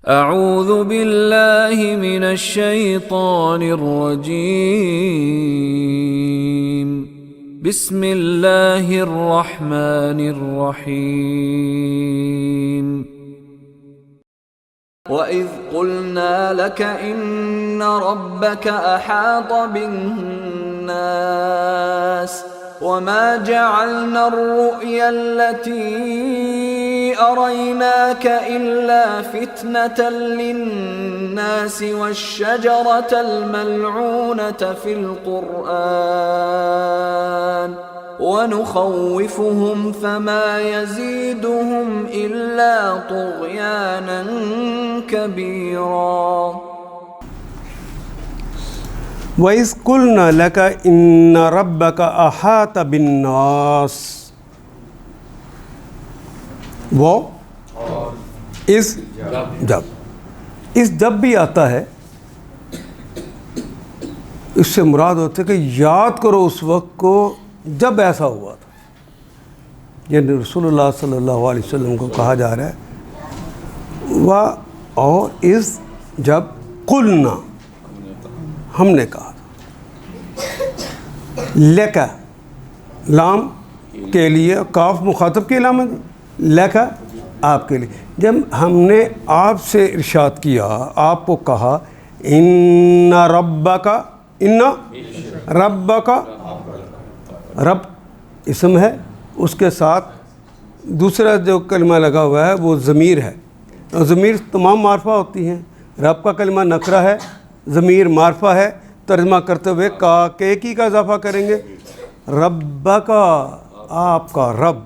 اعوذ باللہ من الشیطان الرجیم بسم اللہ الرحمن الرحیم وَإِذْ قُلْنَا لَكَ إِنَّ رَبَّكَ أَحَاطَ بِالنَّاسِ وَمَا جَعَلْنَا الرُّؤْيَا الَّتِي أَرَيْنَاكَ إِلَّا فِتْنَةً لِلنَّاسِ وَالشَّجَرَةَ الْمَلْعُونَةَ فِي الْقُرْآنِ وَنُخَوِّفُهُمْ فَمَا يَزِيدُهُمْ إِلَّا طُغْيَانًا كَبِيرًا وَإِذْ قُلْنَا لَكَ إِنَّ رَبَّكَ أَحَاطَ بِالنَّاسِ وہ جب بھی آتا ہے اس سے مراد ہوتا ہے کہ یاد کرو اس وقت کو جب ایسا ہوا تھا. یعنی رسول اللہ صلی اللہ علیہ وسلم کو کہا جا رہا ہے اور اس جب قلنا ہم نے کہا لکا لام کے لیے کاف مخاطب کی علامت لکا آپ کے لیے جب ہم نے آپ سے ارشاد کیا آپ کو کہا ان ربک رب اسم ہے اس کے ساتھ دوسرا جو کلمہ لگا ہوا ہے وہ ضمیر ہے اور ضمیر تمام معرفہ ہوتی ہیں. رب کا کلمہ نکرہ ہے ضمیر معرفہ ہے. ترجمہ کرتے ہوئے ایک ہی کا اضافہ کریں گے ربک آپ کا رب.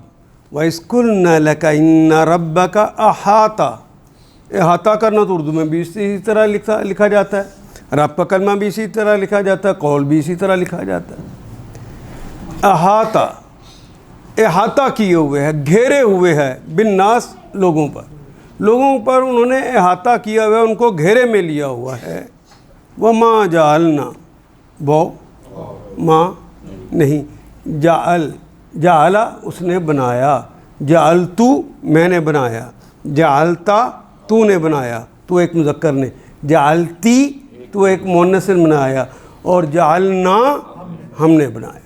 وَإِذْ قُلْنَا لَكَ إِنَّ رَبَّكَ أَحَاطَ احاطہ کرنا تو اردو میں بھی اسی طرح لکھا جاتا ہے. رب کا کلمہ بھی اسی طرح لکھا جاتا ہے. قول بھی اسی طرح لکھا جاتا ہے. احاطہ کیے ہوئے ہے گھیرے ہوئے ہے بالناس لوگوں پر انہوں نے احاطہ کیا ہوا ہے ان کو گھیرے میں لیا ہوا ہے. وَمَا جَعَلْنَا وہ ماں نہیں جعل اس نے بنایا جعلتو میں نے بنایا جعلتا تو نے بنایا تو ایک مذکر نے جعلتی تو ایک مؤنث نے بنایا اور جعلنا ہم نے بنایا.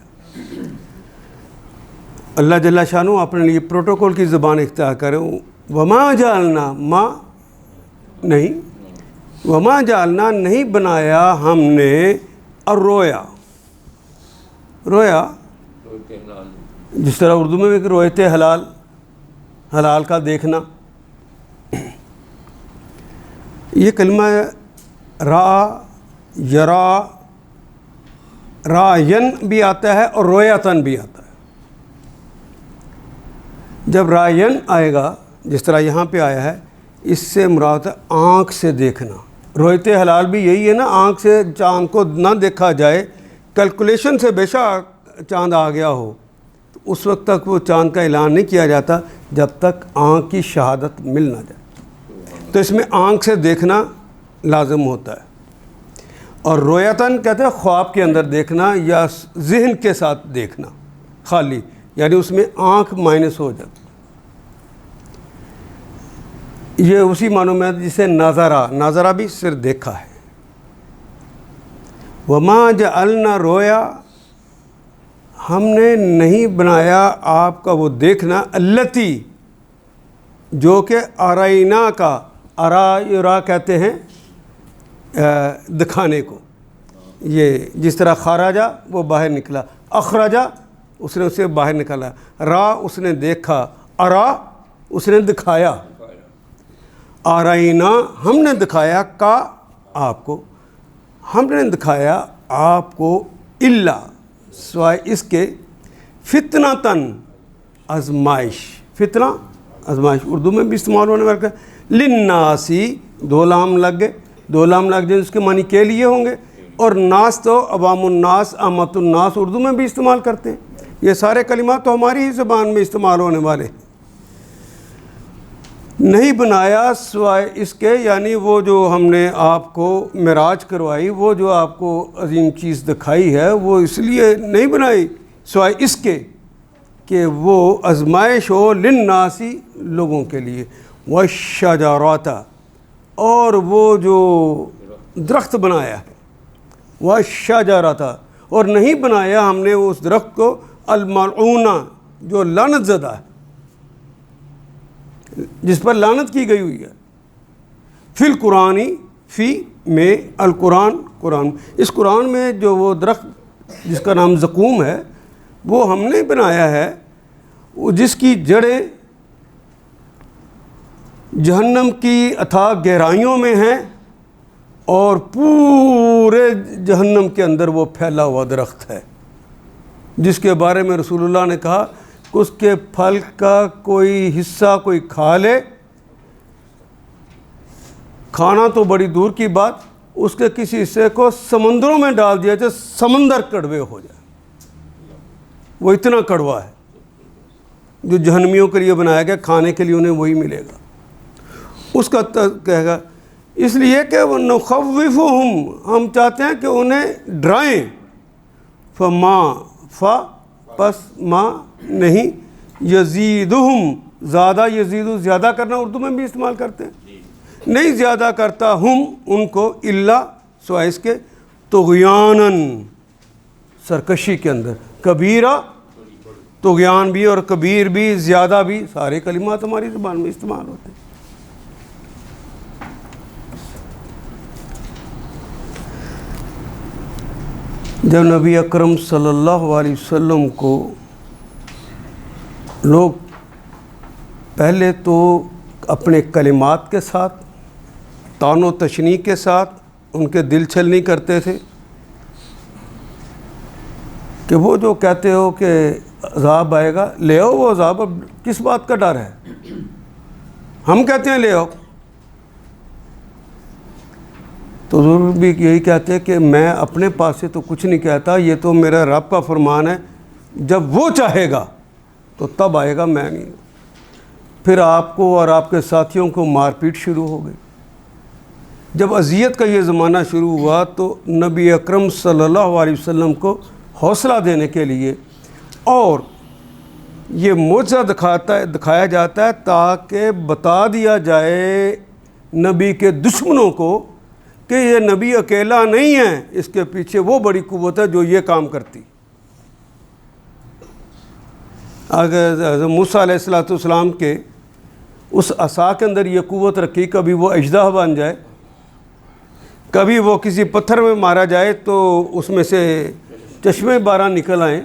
اللہ جل شانہ اپنے لیے پروٹوکول کی زبان اختیار کرے. وما جعلنا ما نہیں وما جعلنا نہیں بنایا ہم نے الرویا رویا جس طرح اردو میں بھی رویت حلال کا دیکھنا. یہ کلمہ را یرا رائن بھی آتا ہے اور رویتن بھی آتا ہے. جب رائن آئے گا جس طرح یہاں پہ آیا ہے اس سے مراد ہے آنکھ سے دیکھنا. رویت حلال بھی یہی ہے نا آنکھ سے چاند کو نہ دیکھا جائے. کیلکولیشن سے بے شک چاند آ گیا ہو تو اس وقت تک وہ چاند کا اعلان نہیں کیا جاتا جب تک آنکھ کی شہادت مل نہ جائے. تو اس میں آنکھ سے دیکھنا لازم ہوتا ہے. اور رویتن کہتے ہیں خواب کے اندر دیکھنا یا ذہن کے ساتھ دیکھنا خالی یعنی اس میں آنکھ مائنس ہو جاتی. یہ اسی معنوں میں جسے ناظرہ بھی صرف دیکھا ہے. وما جعلنا رویا ہم نے نہیں بنایا آپ کا وہ دیکھنا التی جو کہ ارائنا کا ارا کہتے ہیں دکھانے کو. یہ جس طرح خراجہ وہ باہر نکلا اخراجہ اس نے اسے باہر نکالا. را اس نے دیکھا ارا اس نے دکھایا. آرائنا ہم نے دکھایا کا آپ کو ہم نے دکھایا آپ کو الا سوائے اس کے فتنتن آزمائش. فتنہ آزمائش اردو میں بھی استعمال ہونے والا ہے. للناسی دو لام لگ جائیں اس کے معنی کے لیے ہوں گے. اور ناس تو عوام الناس عامت الناس اردو میں بھی استعمال کرتے ہیں. یہ سارے کلمات تو ہماری ہی زبان میں استعمال ہونے والے ہیں. نہیں بنایا سوائے اس کے یعنی وہ جو ہم نے آپ کو معراج کروائی وہ جو آپ کو عظیم چیز دکھائی ہے وہ اس لیے نہیں بنائی سوائے اس کے کہ وہ آزمائش ہو للناسی لوگوں کے لیے. والشجرات اور وہ جو درخت بنایا ہے وہ شجرۃ، اور نہیں بنایا ہم نے اس درخت کو الملعونہ جو لعنت زدہ ہے، جس پر لعنت کی گئی ہوئی ہے، فی القرآنی، فی میں القرآن، قرآن، اس قرآن میں جو وہ درخت جس کا نام زقوم ہے وہ ہم نے بنایا ہے، جس کی جڑیں جہنم کی اتھاہ گہرائیوں میں ہیں اور پورے جہنم کے اندر وہ پھیلا ہوا درخت ہے، جس کے بارے میں رسول اللہ نے کہا کہ اس کے پھل کا کوئی حصہ کوئی کھا لے، کھانا تو بڑی دور کی بات، اس کے کسی حصے کو سمندروں میں ڈال دیا جائے سمندر کڑوے ہو جائے، وہ اتنا کڑوا ہے جو جہنمیوں کے لیے بنایا گیا، کھانے کے لیے انہیں وہی ملے گا، اس کا کہے گا، اس لیے کہ وہ نخوفہم، ہم چاہتے ہیں کہ انہیں ڈرائیں، پس ما نہیں، یزیدہم، زیادہ، یزیدو زیادہ کرنا اردو میں بھی استعمال کرتے ہیں، نہیں زیادہ کرتا ہم ان کو الا سوائے اس کے طغیاناً، سرکشی کے اندر، کبیرہ، طغیان بھی اور کبیر بھی، زیادہ بھی، سارے کلمات ہماری زبان میں استعمال ہوتے ہیں۔ جب نبی اکرم صلی اللہ علیہ وسلم کو لوگ پہلے تو اپنے کلمات کے ساتھ، طعن و تشنیع کے ساتھ ان کے دل چھلنی کرتے تھے کہ وہ جو کہتے ہو کہ عذاب آئے گا، لے آؤ وہ عذاب، اب کس بات کا ڈر ہے، ہم کہتے ہیں لے آؤ، تو ضرور بھی یہی کہتے ہیں کہ میں اپنے پاس سے تو کچھ نہیں کہتا، یہ تو میرا رب کا فرمان ہے، جب وہ چاہے گا تو تب آئے گا، میں نہیں۔ پھر آپ کو اور آپ کے ساتھیوں کو مار پیٹ شروع ہو گئی۔ جب اذیت کا یہ زمانہ شروع ہوا تو نبی اکرم صلی اللہ علیہ وسلم کو حوصلہ دینے کے لیے اور یہ معجزہ دکھایا جاتا ہے تاکہ بتا دیا جائے نبی کے دشمنوں کو کہ یہ نبی اکیلا نہیں ہے، اس کے پیچھے وہ بڑی قوت ہے جو یہ کام کرتی۔ اگر موسیٰ علیہ السلام کے اس عصا کے اندر یہ قوت رکھی، کبھی وہ اژدہا بن جائے، کبھی وہ کسی پتھر میں مارا جائے تو اس میں سے چشمے 12 نکل آئیں،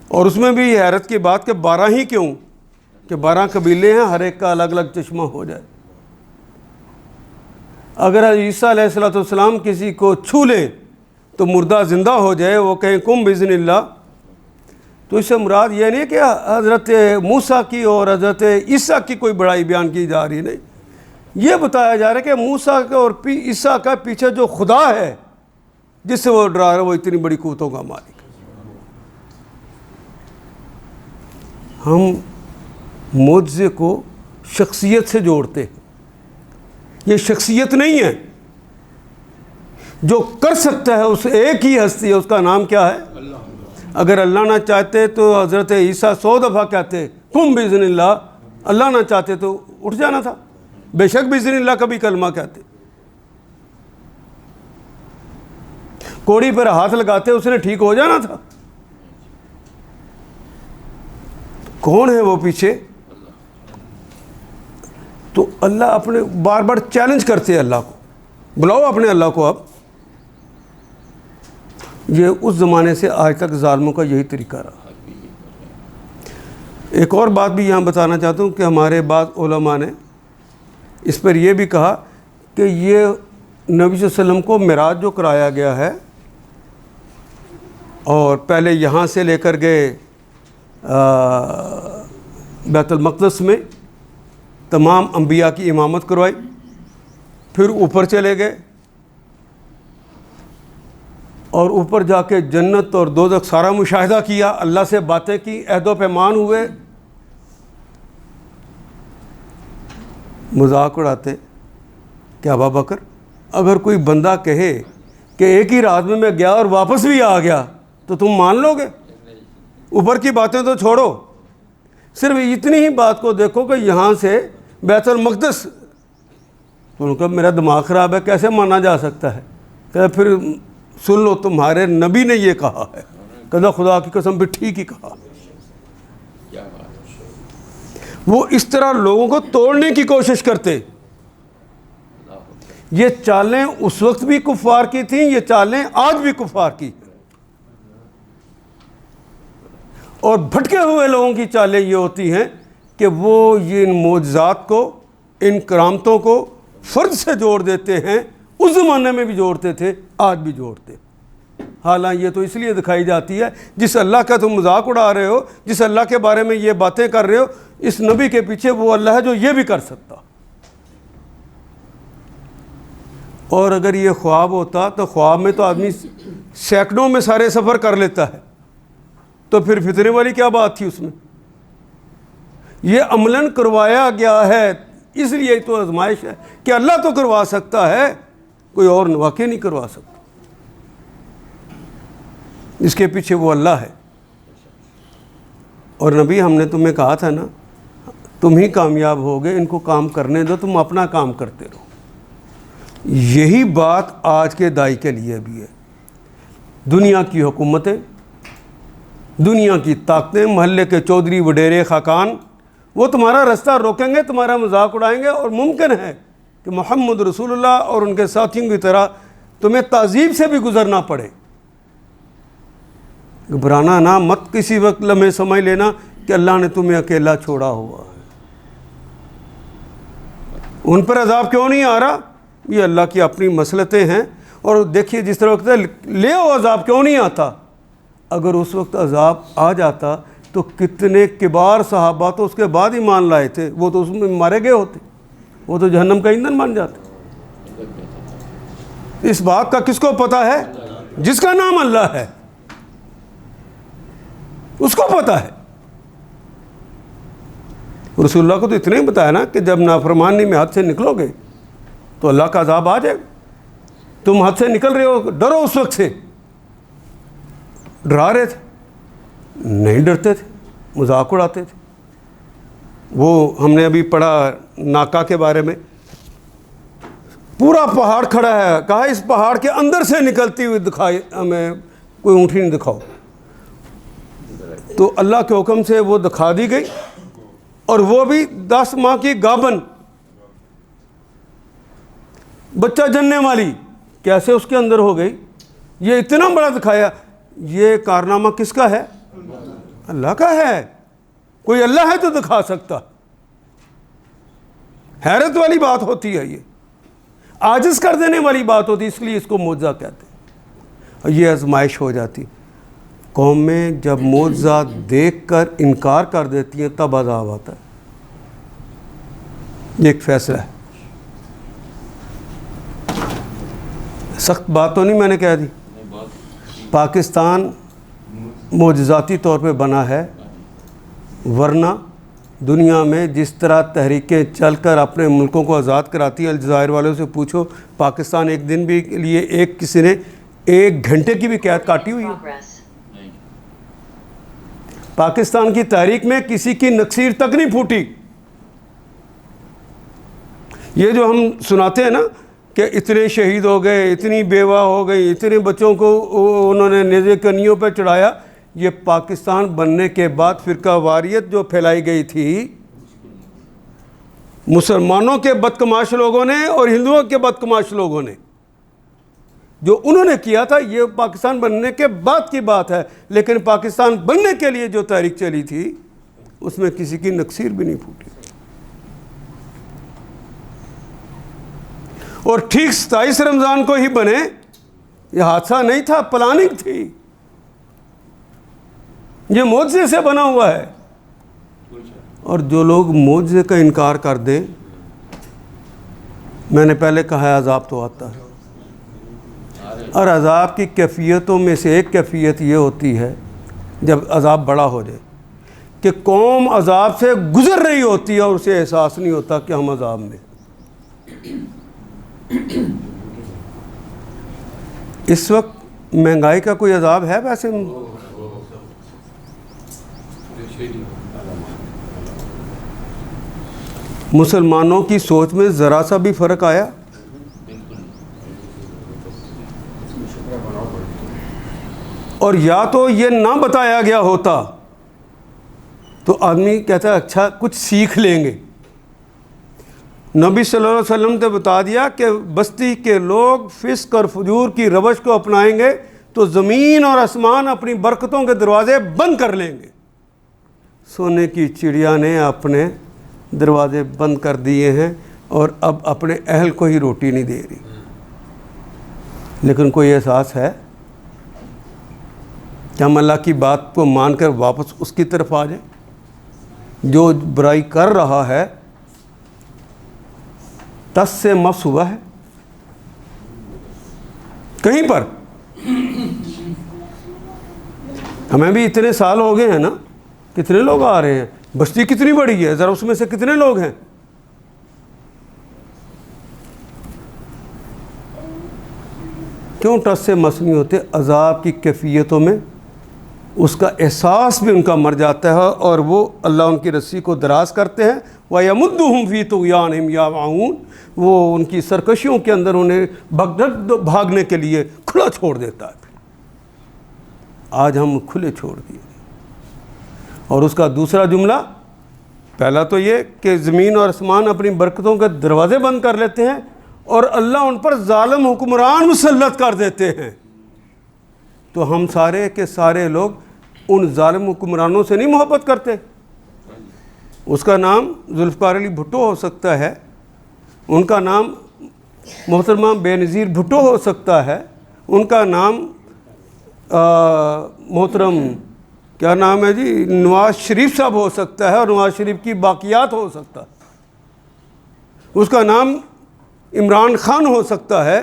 اور اس میں بھی حیرت کی بات کہ 12 ہی کیوں، کہ 12 قبیلے ہیں، ہر ایک کا الگ الگ چشمہ ہو جائے۔ اگر عیسیٰ علیہ السلام کسی کو چھو لیں تو مردہ زندہ ہو جائے، وہ کہیں کم بإذن اللہ، تو اس سے مراد یہ نہیں کہ حضرت موسیٰ کی اور حضرت عیسیٰ کی کوئی بڑائی بیان کی جا رہی، نہیں، یہ بتایا جا رہا ہے کہ موسیٰ کا اور عیسیٰ کا پیچھے جو خدا ہے جس سے وہ ڈرا رہا ہے، وہ اتنی بڑی قوتوں کا مالک ہے۔ ہم معجزے کو شخصیت سے جوڑتے ہیں، یہ شخصیت نہیں ہے، جو کر سکتا ہے اس ایک ہی ہستی ہے، اس کا نام کیا ہے؟ اللہ۔ اگر اللہ نہ چاہتے تو حضرت عیسیٰ 100 دفعہ کہتے کم بإذن اللہ، اللہ نہ چاہتے تو اٹھ جانا تھا، بے شک بإذن اللہ کبھی کلمہ کہتے، کوڑی پر ہاتھ لگاتے اس نے ٹھیک ہو جانا تھا۔ کون ہے وہ پیچھے؟ تو اللہ اپنے بار بار چیلنج کرتے ہیں اللہ کو، بلاؤ اپنے اللہ کو۔ اب یہ اس زمانے سے آج تک ظالموں کا یہی طریقہ رہا۔ ایک اور بات بھی یہاں بتانا چاہتا ہوں کہ ہمارے بعض علماء نے اس پر یہ بھی کہا کہ یہ نبی صلی اللہ علیہ وسلم کو معراج جو کرایا گیا ہے، اور پہلے یہاں سے لے کر گئے بیت المقدس میں، تمام انبیاء کی امامت کروائی، پھر اوپر چلے گئے اور اوپر جا کے جنت اور دوزخ سارا مشاہدہ کیا، اللہ سے باتیں کی، عہد و پیمان ہوئے۔ مذاق اڑاتے کہ ابا بکر، اگر کوئی بندہ کہے کہ ایک ہی رات میں گیا اور واپس بھی آ گیا تو تم مان لو گے؟ اوپر کی باتیں تو چھوڑو، صرف اتنی ہی بات کو دیکھو کہ یہاں سے بیت المقدس تو انہوں نے کہا میرا دماغ خراب ہے، کیسے مانا جا سکتا ہے؟ کہ پھر سن لو تمہارے نبی نے یہ کہا ہے۔ کہا خدا کی قسم پھر ٹھیک ہی کہا۔ وہ اس طرح لوگوں کو توڑنے کی کوشش کرتے۔ یہ چالیں اس وقت بھی کفار کی تھیں، یہ چالیں آج بھی کفار کی ہیں۔ اور بھٹکے ہوئے لوگوں کی چالیں یہ ہوتی ہیں کہ وہ یہ ان معجزات کو، ان کرامتوں کو فرد سے جوڑ دیتے ہیں۔ اس زمانے میں بھی جوڑتے تھے، آج بھی جوڑتے۔ حالانکہ یہ تو اس لیے دکھائی جاتی ہے جس اللہ کا تم مذاق اڑا رہے ہو، جس اللہ کے بارے میں یہ باتیں کر رہے ہو، اس نبی کے پیچھے وہ اللہ ہے جو یہ بھی کر سکتا۔ اور اگر یہ خواب ہوتا تو خواب میں تو آدمی سینکڑوں میں سارے سفر کر لیتا ہے، تو پھر فتنے والی کیا بات تھی اس میں؟ یہ عملاً کروایا گیا ہے، اس لیے تو آزمائش ہے کہ اللہ تو کروا سکتا ہے، کوئی اور واقعی نہیں کروا سکتا۔ اس کے پیچھے وہ اللہ ہے۔ اور نبی ہم نے تمہیں کہا تھا نا، تم ہی کامیاب ہوگے، ان کو کام کرنے دو، تم اپنا کام کرتے رہو۔ یہی بات آج کے دائی کے لیے بھی ہے۔ دنیا کی حکومتیں، دنیا کی طاقتیں، محلے کے چودھری وڈیرے خاقان، وہ تمہارا رستہ روکیں گے، تمہارا مذاق اڑائیں گے، اور ممکن ہے کہ محمد رسول اللہ اور ان کے ساتھیوں کی طرح تمہیں تعذیب سے بھی گزرنا پڑے۔ گھبرانا نہ، مت کسی وقت لمحے سمجھ لینا کہ اللہ نے تمہیں اکیلا چھوڑا ہوا ہے۔ ان پر عذاب کیوں نہیں آ رہا؟ یہ اللہ کی اپنی مصلحتیں ہیں۔ اور دیکھیے جس طرح وقت لے آؤ، عذاب کیوں نہیں آتا؟ اگر اس وقت عذاب آ جاتا تو کتنے کبار صحابہ تو اس کے بعد ایمان لائے تھے، وہ تو اس میں مارے گئے ہوتے، وہ تو جہنم کا ایندھن بن جاتے۔ اس بات کا کس کو پتہ ہے؟ جس کا نام اللہ ہے، اس کو پتہ ہے۔ رسول اللہ کو تو اتنا ہی بتایا نا کہ جب نافرمانی میں حد سے نکلو گے تو اللہ کا عذاب آ جائے گا۔ تم حد سے نکل رہے ہو، ڈرو اس وقت سے۔ ڈرا رہے تھے؟ نہیں ڈرتے تھے، مذاق اڑاتے تھے۔ وہ ہم نے ابھی پڑھا ناکا کے بارے میں، پورا پہاڑ کھڑا ہے، کہا اس پہاڑ کے اندر سے نکلتی ہوئی دکھائی ہمیں، کوئی اونٹی نہیں دکھاؤ۔ تو اللہ کے حکم سے وہ دکھا دی گئی، اور وہ بھی 10 ماہ کی گابن، بچہ جننے والی، کیسے اس کے اندر ہو گئی؟ یہ اتنا بڑا دکھایا۔ یہ کارنامہ کس کا ہے؟ اللہ کا ہے۔ کوئی اللہ ہے تو دکھا سکتا۔ حیرت والی بات ہوتی ہے، یہ عاجز کر دینے والی بات ہوتی ہے، اس لیے اس کو معجزہ کہتے ہیں۔ اور یہ آزمائش ہو جاتی۔ قومیں جب معجزہ دیکھ کر انکار کر دیتی ہیں تب عذاب آتا ہے۔ یہ ایک فیصلہ ہے۔ سخت بات تو نہیں میں نے کہہ دی۔ پاکستان معجزاتی طور پہ بنا ہے، ورنہ دنیا میں جس طرح تحریکیں چل کر اپنے ملکوں کو آزاد کراتی ہیں، الجزائر والوں سے پوچھو، پاکستان ایک دن بھی کے لیے ایک کسی نے 1 گھنٹے کی بھی قید کاٹی ہوئی ہے؟ پاکستان کی تحریک میں کسی کی نکسیر تک نہیں پھوٹی۔ یہ جو ہم سناتے ہیں نا کہ اتنے شہید ہو گئے، اتنی بیوہ ہو گئی، اتنے بچوں کو انہوں نے نیزے کنیوں پہ چڑھایا، یہ پاکستان بننے کے بعد فرقہ واریت جو پھیلائی گئی تھی مسلمانوں کے بدکماش لوگوں نے اور ہندوؤں کے بدکماش لوگوں نے، جو انہوں نے کیا تھا، یہ پاکستان بننے کے بعد کی بات ہے۔ لیکن پاکستان بننے کے لیے جو تحریک چلی تھی اس میں کسی کی نکسیر بھی نہیں پھوٹی۔ اور ٹھیک 27 رمضان کو ہی بنے، یہ حادثہ نہیں تھا، پلاننگ تھی۔ یہ معجزے سے بنا ہوا ہے۔ اور جو لوگ معجزے کا انکار کر دیں، میں نے پہلے کہا ہے عذاب تو آتا ہے۔ اور عذاب کی کیفیتوں میں سے ایک کیفیت یہ ہوتی ہے جب عذاب بڑا ہو جائے کہ قوم عذاب سے گزر رہی ہوتی ہے اور اسے احساس نہیں ہوتا کہ ہم عذاب میں۔ اس وقت مہنگائی کا کوئی عذاب ہے ویسے؟ مسلمانوں کی سوچ میں ذرا سا بھی فرق آیا؟ اور یا تو یہ نہ بتایا گیا ہوتا تو آدمی کہتا ہے اچھا کچھ سیکھ لیں گے. نبی صلی اللہ علیہ وسلم نے بتا دیا کہ بستی کے لوگ فسق اور فجور کی روش کو اپنائیں گے تو زمین اور آسمان اپنی برکتوں کے دروازے بند کر لیں گے. سونے کی چڑیا نے اپنے دروازے بند کر دیے ہیں اور اب اپنے اہل کو ہی روٹی نہیں دے رہی. لیکن کوئی احساس ہے کہ ہم اللہ کی بات کو مان کر واپس اس کی طرف آ جائیں؟ جو برائی کر رہا ہے ٹس سے مس ہوا ہے کہیں پر. ہمیں بھی اتنے سال ہو گئے ہیں نا, کتنے لوگ آ رہے ہیں, بستی کتنی بڑی ہے, ذرا اس میں سے کتنے لوگ ہیں. کیوں ٹس سے مس نہیں ہوتے؟ عذاب کی کیفیتوں میں اس کا احساس بھی ان کا مر جاتا ہے اور وہ اللہ ان کی رسی کو دراز کرتے ہیں. وَيَمُدُّهُمْ فِي طُغْيَانِهِمْ يَعْمَهُونَ, وہ ان کی سرکشیوں کے اندر انہیں بھاگنے کے لیے کھلا چھوڑ دیتا ہے. آج ہم کھلے چھوڑ دیے. اور اس کا دوسرا جملہ, پہلا تو یہ کہ زمین اور آسمان اپنی برکتوں کے دروازے بند کر لیتے ہیں اور اللہ ان پر ظالم حکمران مسلط کر دیتے ہیں. تو ہم سارے کے سارے لوگ ان ظالم حکمرانوں سے نہیں محبت کرتے. اس کا نام ذوالفقار علی بھٹو ہو سکتا ہے, ان کا نام محترمہ بے نظیر بھٹو ہو سکتا ہے, ان کا نام محترم کیا نام ہے جی نواز شریف صاحب ہو سکتا ہے اور نواز شریف کی باقیات ہو سکتا ہے, اس کا نام عمران خان ہو سکتا ہے.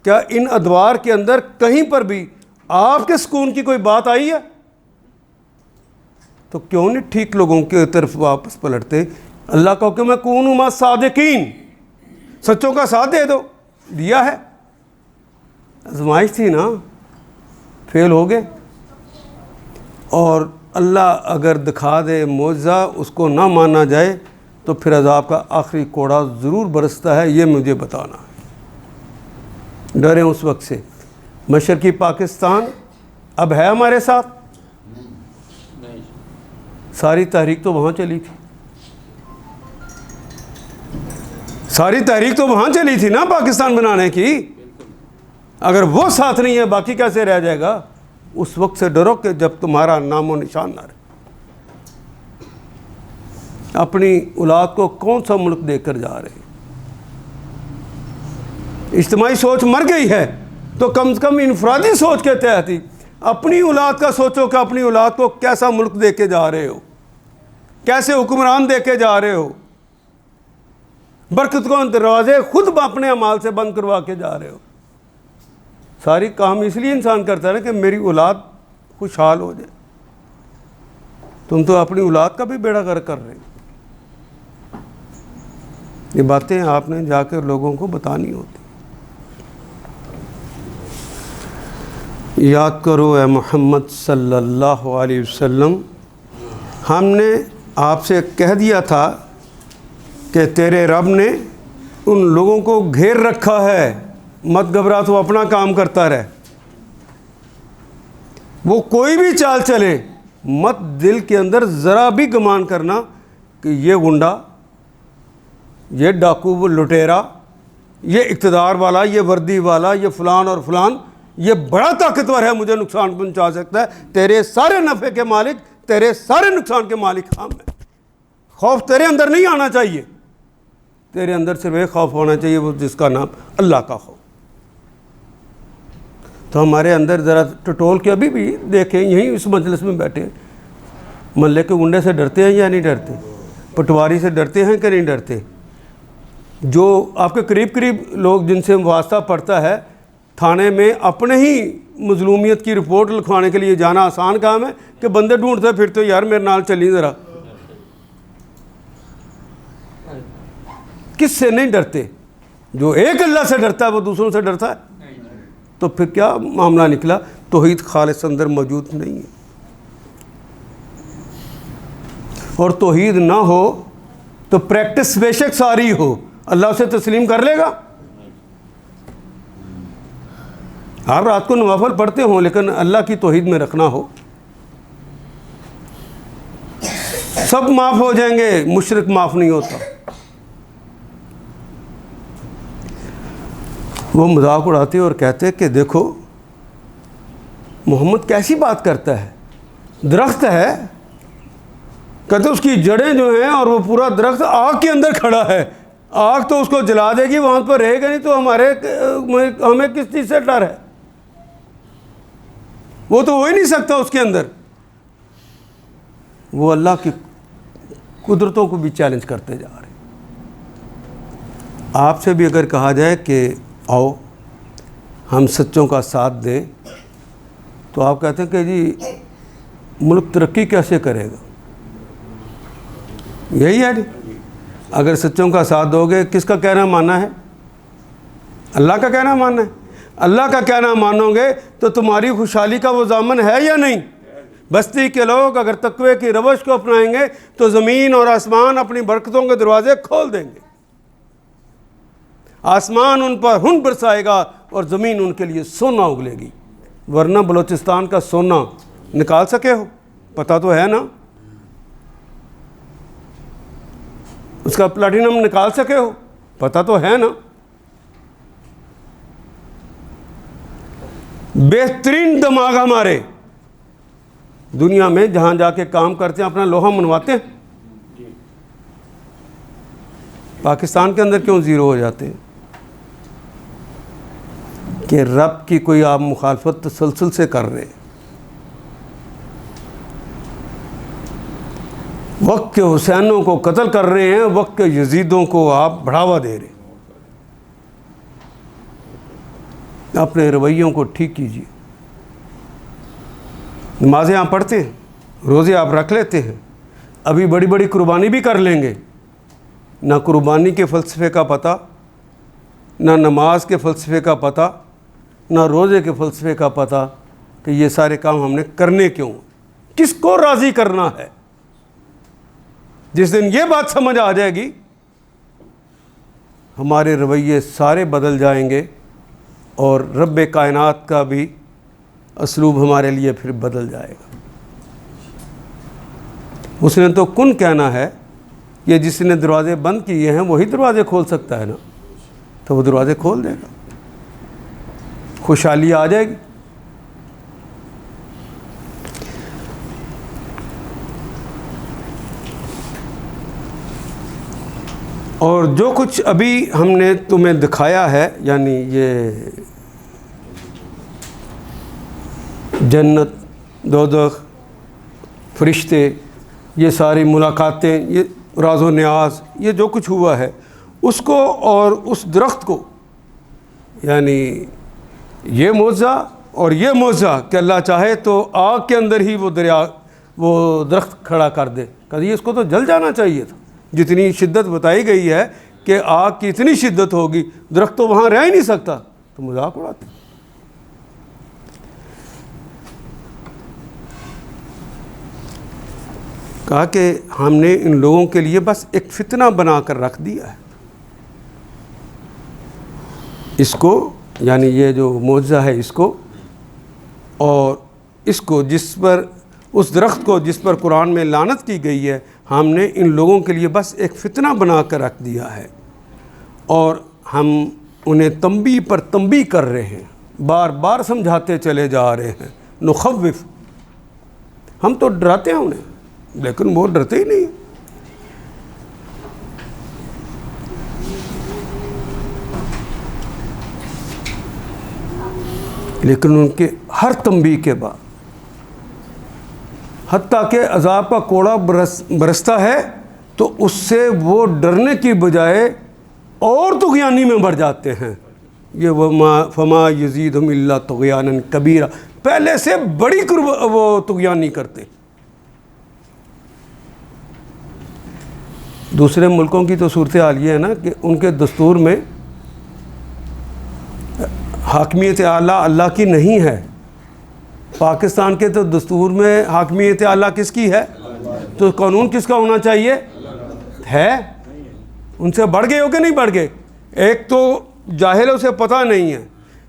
کیا ان ادوار کے اندر کہیں پر بھی آپ کے سکون کی کوئی بات آئی ہے؟ تو کیوں نہیں ٹھیک لوگوں کی طرف واپس پلٹتے؟ اللہ کا حکم ہے کونوا مع الصادقین, سچوں کا ساتھ دے دو. دیا ہے, آزمائش تھی نا, فیل ہو گئے. اور اللہ اگر دکھا دے معجزہ, اس کو نہ مانا جائے تو پھر عذاب کا آخری کوڑا ضرور برستا ہے. یہ مجھے بتانا ہے. ڈریں اس وقت سے. مشرقی پاکستان اب ہے ہمارے ساتھ؟ ساری تحریک تو وہاں چلی تھی, ساری تحریک تو وہاں چلی تھی نا پاکستان بنانے کی. اگر وہ ساتھ نہیں ہے باقی کیسے رہ جائے گا؟ اس وقت سے ڈرو کہ جب تمہارا نام و نشان نہ رہے. اپنی اولاد کو کون سا ملک دے کر جا رہے ہیں؟ اجتماعی سوچ مر گئی ہے تو کم سے کم انفرادی سوچ کے تحت ہی اپنی اولاد کا سوچو کہ اپنی اولاد کو کیسا ملک دے کے جا رہے ہو, کیسے حکمران دے کے جا رہے ہو. برکت کو دروازے خود اپنے اعمال سے بند کروا کے جا رہے ہو. ساری کام اس لیے انسان کرتا ہے نا کہ میری اولاد خوشحال ہو جائے. تم تو اپنی اولاد کا بھی بیڑا غرق کر رہے ہو. یہ باتیں آپ نے جا کر لوگوں کو بتانی ہوتی. یاد کرو اے محمد صلی اللہ علیہ وسلم, ہم نے آپ سے کہہ دیا تھا کہ تیرے رب نے ان لوگوں کو گھیر رکھا ہے, مت گھبرا, تو اپنا کام کرتا رہے. وہ کوئی بھی چال چلے, مت دل کے اندر ذرا بھی گمان کرنا کہ یہ گنڈا, یہ ڈاکو لٹیرا, یہ اقتدار والا, یہ وردی والا, یہ فلان اور فلان, یہ بڑا طاقتور ہے, مجھے نقصان پہنچا سکتا ہے. تیرے سارے نفع کے مالک, تیرے سارے نقصان کے مالک ہم ہیں. خوف تیرے اندر نہیں آنا چاہیے. تیرے اندر صرف ایک خوف ہونا چاہیے, وہ جس کا نام اللہ کا خوف. تو ہمارے اندر ذرا ٹٹول کے ابھی بھی دیکھیں, یہیں اس مجلس میں بیٹھے, محلے کے گنڈے سے ڈرتے ہیں یا نہیں ڈرتے؟ پٹواری سے ڈرتے ہیں کہ نہیں ڈرتے؟ جو آپ کے قریب قریب لوگ جن سے واسطہ پڑتا ہے, تھانے میں اپنے ہی مظلومیت کی رپورٹ لکھوانے کے لیے جانا آسان کام ہے کہ بندے ڈھونڈتے پھرتے یار میرے نال چلی ذرا. کس سے نہیں ڈرتے؟ جو ایک اللہ سے ڈرتا ہے وہ دوسروں سے ڈرتا ہے. تو پھر کیا معاملہ نکلا؟ توحید خالص اندر موجود نہیں ہے. اور توحید نہ ہو تو پریکٹس بے شک ساری ہو، اللہ اسے تسلیم کر لے گا؟ آپ رات کو نوافل پڑھتے ہوں لیکن اللہ کی توحید میں رکھنا ہو، سب معاف ہو جائیں گے، مشرک معاف نہیں ہوتا۔ وہ مذاق اڑاتے اور کہتے کہ دیکھو محمد کیسی بات کرتا ہے، درخت ہے، کہتے اس کی جڑیں جو ہیں اور وہ پورا درخت آگ کے اندر کھڑا ہے، آگ تو اس کو جلا دے گی، وہاں پر رہے گا نہیں، تو ہمیں کس چیز سے ڈر ہے؟ وہ تو ہو ہی نہیں سکتا اس کے اندر۔ وہ اللہ کی قدرتوں کو بھی چیلنج کرتے جا رہے ہیں۔ آپ سے بھی اگر کہا جائے کہ آؤ ہم سچوں کا ساتھ دیں، تو آپ کہتے ہیں کہ جی ملک ترقی کیسے کرے گا؟ یہی ہے جی، اگر سچوں کا ساتھ دو گے، کس کا کہنا ماننا ہے؟ اللہ کا کہنا ماننا ہے۔ اللہ کا کہنا مانو گے تو تمہاری خوشحالی کا وہ ضامن ہے یا نہیں؟ بستی کے لوگ اگر تقوی کی روش کو اپنائیں گے تو زمین اور آسمان اپنی برکتوں کے دروازے کھول دیں گے، آسمان ان پر ہن برسائے گا اور زمین ان کے لیے سونا اگلے گی۔ ورنہ بلوچستان کا سونا نکال سکے ہو؟ پتہ تو ہے نا، اس کا پلاٹینم نکال سکے ہو؟ پتہ تو ہے نا۔ بہترین دماغ ہمارے دنیا میں جہاں جا کے کام کرتے ہیں اپنا لوہا منواتے ہیں، پاکستان کے اندر کیوں زیرو ہو جاتے ہیں؟ کہ رب کی کوئی آپ مخالفت تسلسل سے کر رہے ہیں، وقت کے حسینوں کو قتل کر رہے ہیں، وقت کے یزیدوں کو آپ بڑھاوا دے رہے ہیں۔ اپنے رویوں کو ٹھیک کیجیے۔ نمازیں آپ پڑھتے ہیں، روزے آپ رکھ لیتے ہیں، ابھی بڑی بڑی قربانی بھی کر لیں گے، نہ قربانی کے فلسفے کا پتہ، نہ نماز کے فلسفے کا پتہ، نہ روزے کے فلسفے کا پتہ کہ یہ سارے کام ہم نے کرنے کیوں، کس کو راضی کرنا ہے۔ جس دن یہ بات سمجھ آ جائے گی، ہمارے رویے سارے بدل جائیں گے اور رب کائنات کا بھی اسلوب ہمارے لیے پھر بدل جائے گا۔ اس نے تو کن کہنا ہے، یہ جس نے دروازے بند کیے ہیں وہی دروازے کھول سکتا ہے نا، تو وہ دروازے کھول دے گا، خوشحالی آ جائے گی۔ اور جو کچھ ابھی ہم نے تمہیں دکھایا ہے، یعنی یہ جنت، دوزخ، فرشتے، یہ ساری ملاقاتیں، یہ راز و نیاز، یہ جو کچھ ہوا ہے اس کو اور اس درخت کو، یعنی یہ معجزہ اور یہ معجزہ کہ اللہ چاہے تو آگ کے اندر ہی وہ درخت کھڑا کر دے، کہتے اس کو تو جل جانا چاہیے تھا۔ جتنی شدت بتائی گئی ہے کہ آگ کی اتنی شدت ہوگی، درخت تو وہاں رہ ہی نہیں سکتا، تو مذاق اڑاتے۔ کہا کہ ہم نے ان لوگوں کے لیے بس ایک فتنہ بنا کر رکھ دیا ہے، اس کو یعنی یہ جو معجزہ ہے اس کو، اور اس کو جس پر، اس درخت کو جس پر قرآن میں لعنت کی گئی ہے، ہم نے ان لوگوں کے لیے بس ایک فتنہ بنا کر رکھ دیا ہے، اور ہم انہیں تنبیہ پر تنبیہ کر رہے ہیں، بار بار سمجھاتے چلے جا رہے ہیں۔ نخوف، ہم تو ڈراتے ہیں انہیں، لیکن وہ ڈرتے ہی نہیں۔ لیکن ان کے ہر تنبیہ کے بعد، حتیٰ کہ عذاب کا کوڑا برستا ہے تو اس سے وہ ڈرنے کی بجائے اور طغیانی میں بڑھ جاتے ہیں۔ یہ فما یزیدہم الا طغیانا کبیرا، پہلے سے بڑی وہ طغیانی کرتے۔ دوسرے ملکوں کی تو صورتحال یہ ہے نا کہ ان کے دستور میں حاکمیت اعلیٰ اللہ کی نہیں ہے، پاکستان کے تو دستور میں حاکمیت اعلیٰ کس کی ہے؟ تو قانون کس کا ہونا چاہیے؟ ہے ان سے بڑھ گئے ہو کہ نہیں بڑھ گئے؟ ایک تو جاہلوں سے پتہ نہیں ہے،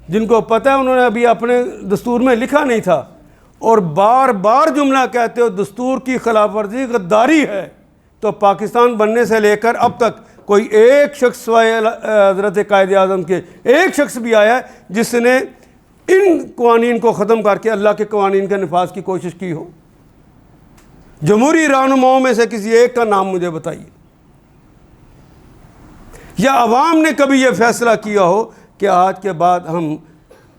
جن کو پتہ ہے انہوں نے ابھی اپنے دستور میں لکھا نہیں تھا، اور بار بار جملہ کہتے ہو دستور کی خلاف ورزی غداری ہے۔ تو پاکستان بننے سے لے کر اب تک کوئی ایک شخص سوائے حضرت قائد اعظم کے ایک شخص بھی آیا ہے جس نے ان قوانین کو ختم کر کے اللہ کے قوانین کے نفاذ کی کوشش کی ہو؟ جمہوری رہنماؤں میں سے کسی ایک کا نام مجھے بتائیے، یا عوام نے کبھی یہ فیصلہ کیا ہو کہ آج کے بعد ہم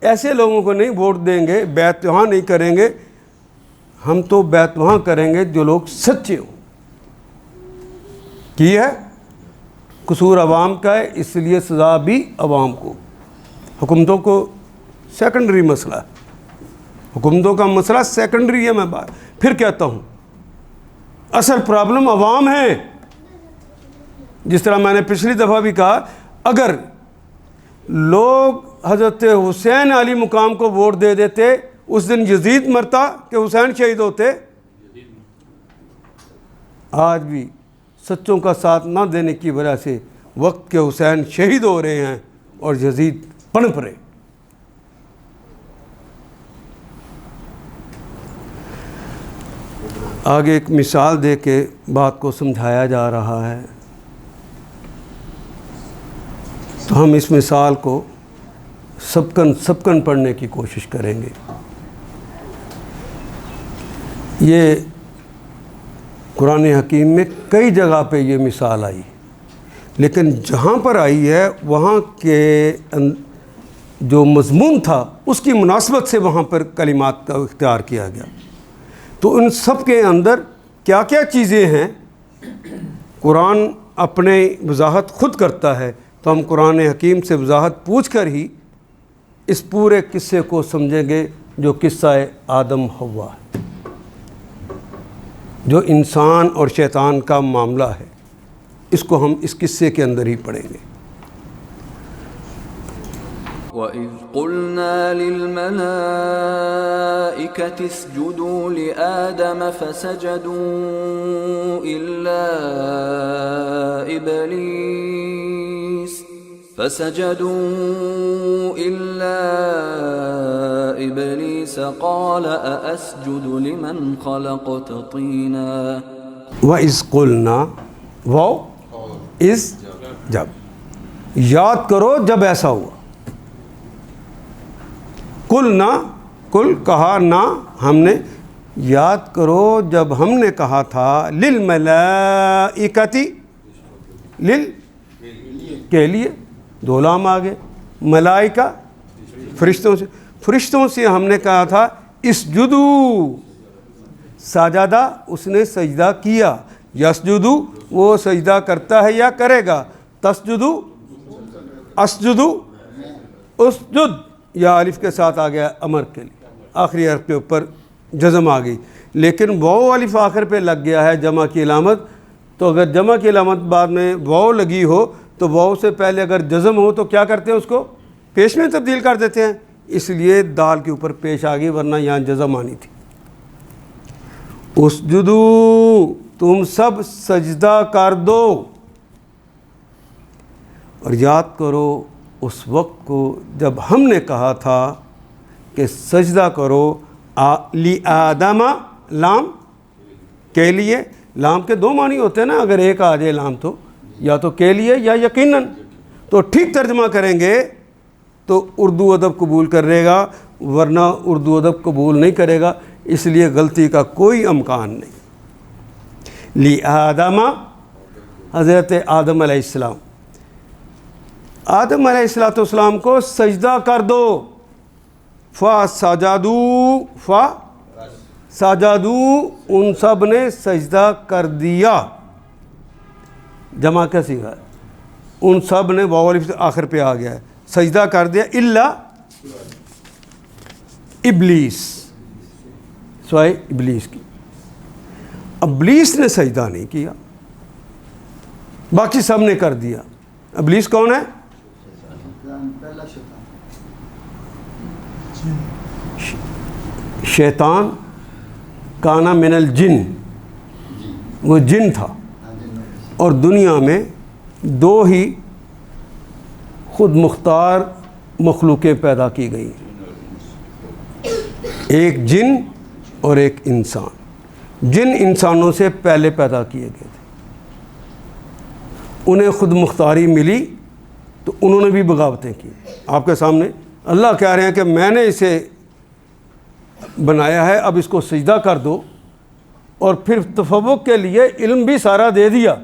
ایسے لوگوں کو نہیں ووٹ دیں گے، بیعت وہاں نہیں کریں گے، ہم تو بیعت وہاں کریں گے جو لوگ سچے ہوں؟ کی ہے؟ قصور عوام کا ہے، اس لیے سزا بھی عوام کو۔ حکومتوں کو سیکنڈری مسئلہ ہے، حکومتوں کا مسئلہ سیکنڈری ہے۔ میں پھر کہتا ہوں اصل پرابلم عوام ہے۔ جس طرح میں نے پچھلی دفعہ بھی کہا، اگر لوگ حضرت حسین علی مقام کو ووٹ دے دیتے، اس دن یزید مرتا کہ حسین شہید ہوتے؟ آج بھی سچوں کا ساتھ نہ دینے کی وجہ سے وقت کے حسین شہید ہو رہے ہیں اور یزید پنپ رہے۔ آگے ایک مثال دے کے بات کو سمجھایا جا رہا ہے، تو ہم اس مثال کو سبکن پڑھنے کی کوشش کریں گے۔ یہ قرآن حکیم میں کئی جگہ پہ یہ مثال آئی، لیکن جہاں پر آئی ہے وہاں کے جو مضمون تھا اس کی مناسبت سے وہاں پر کلمات کا اختیار کیا گیا۔ تو ان سب کے اندر کیا کیا چیزیں ہیں قرآن اپنے وضاحت خود کرتا ہے، تو ہم قرآن حکیم سے وضاحت پوچھ کر ہی اس پورے قصے کو سمجھیں گے جو قصہ آدم حوا ہے، جو انسان اور شیطان کا معاملہ ہے۔ اس کو ہم اس قصے کے اندر ہی پڑھیں گے۔ وَإِذْ قُلْنَا لِلْمَلَائِكَةِ اسْجُدُوا لِآدَمَ فَسَجَدُوا إِلَّا إِبْلِيسَ قَالَ أَأَسْجُدُ لِمَنْ خَلَقْتَ طِينًا۔ وَإِذْ قُلْنَا، واو از جب، یاد کرو جب ایسا ہوا۔ قُلْنَا، کل کہا، نہ ہم نے، یاد کرو جب ہم نے کہا تھا للملائکتی، لل کے لیے، دو لام آگے، ملائکہ فرشتوں سے ہم نے کہا تھا اسجدو، سجدہ اس نے سجدہ کیا، یسجدو وہ سجدہ کرتا ہے یا کرے گا، تسجدو اسجدو، اسجد یا الف کے ساتھ آ گیا امر کے لیے، آخری حرف کے اوپر جزم آ گئی، لیکن واو الف آخر پہ لگ گیا ہے جمع کی علامت، تو اگر جمع کی علامت بعد میں واو لگی ہو تو واو سے پہلے اگر جزم ہو تو کیا کرتے ہیں، اس کو پیش میں تبدیل کر دیتے ہیں، اس لیے دال کے اوپر پیش آ گئی، ورنہ یہاں جزم آنی تھی۔ اسجدو، تم سب سجدہ کر دو، اور یاد کرو اس وقت کو جب ہم نے کہا تھا کہ سجدہ کرو لی آدم، لام کے لیے، لام کے دو معنی ہوتے ہیں نا، اگر ایک آ جائے لام تو یا تو کے لیے یا یقیناً، تو ٹھیک ترجمہ کریں گے تو اردو ادب قبول کرے گا، ورنہ اردو ادب قبول نہیں کرے گا، اس لیے غلطی کا کوئی امکان نہیں۔ لی آدم، حضرت آدم علیہ السلام، آدم علیہ السلام کو سجدہ کر دو، سجدو، ان سب نے سجدہ کر دیا، جمع کا صیغہ ہے، ان سب نے واو الف آخر پہ آ گیا ہے، سجدہ کر دیا، الا ابلیس، سوائے ابلیس کی، ابلیس نے سجدہ نہیں کیا، باقی سب نے کر دیا۔ ابلیس کون ہے؟ شیطان، کانا من الجن، وہ جن تھا، اور دنیا میں دو ہی خود مختار مخلوقیں پیدا کی گئی، ایک جن اور ایک انسان۔ جن انسانوں سے پہلے پیدا کیے گئے تھے، انہیں خود مختاری ملی تو انہوں نے بھی بغاوتیں کی۔ آپ کے سامنے اللہ کہہ رہے ہیں کہ میں نے اسے بنایا ہے، اب اس کو سجدہ کر دو، اور پھر تفوق کے لیے علم بھی سارا دے دیا،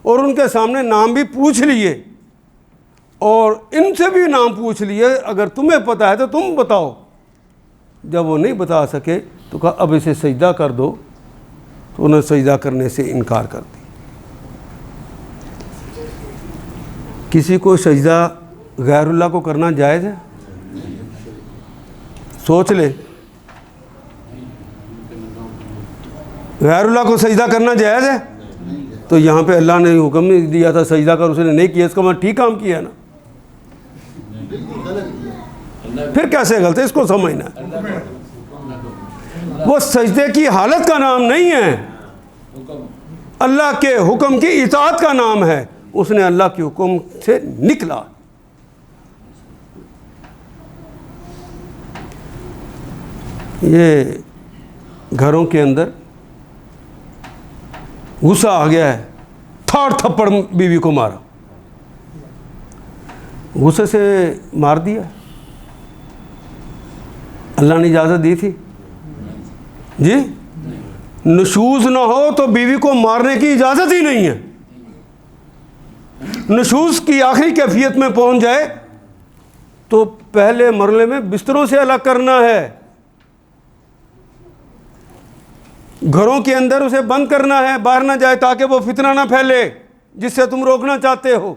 اور ان کے سامنے نام بھی پوچھ لیے، اور ان سے بھی نام پوچھ لیے، اگر تمہیں پتہ ہے تو تم بتاؤ۔ جب وہ نہیں بتا سکے تو کہا اب اسے سجدہ کر دو، تو انہوں نے سجدہ کرنے سے انکار کر دی۔ کسی کو سجدہ غیر اللہ کو کرنا جائز ہے؟ سوچ لیں، غیر اللہ کو سجدہ کرنا جائز ہے؟ تو یہاں پہ اللہ نے حکم نہیں دیا تھا سجدہ کر، اس نے نہیں کیا، اس کا مطلب ٹھیک کام کیا نا؟ پھر کیسے غلط ہے؟ اس کو سمجھنا ہے۔ وہ سجدے کی حالت کا نام نہیں ہے، اللہ کے حکم کی اطاعت کا نام ہے۔ اس نے اللہ کے حکم سے نکلا۔ یہ گھروں کے اندر غصہ آ گیا ہے، تھاڑ تھپڑ بیوی کو مارا، غصے سے مار دیا۔ اللہ نے اجازت دی تھی؟ جی، نشوز نہ ہو تو بیوی کو مارنے کی اجازت ہی نہیں ہے۔ نشوز کی آخری کیفیت میں پہنچ جائے تو پہلے مرحلے میں بستروں سے الگ کرنا ہے، گھروں کے اندر اسے بند کرنا ہے، باہر نہ جائے تاکہ وہ فتنہ نہ پھیلے جس سے تم روکنا چاہتے ہو۔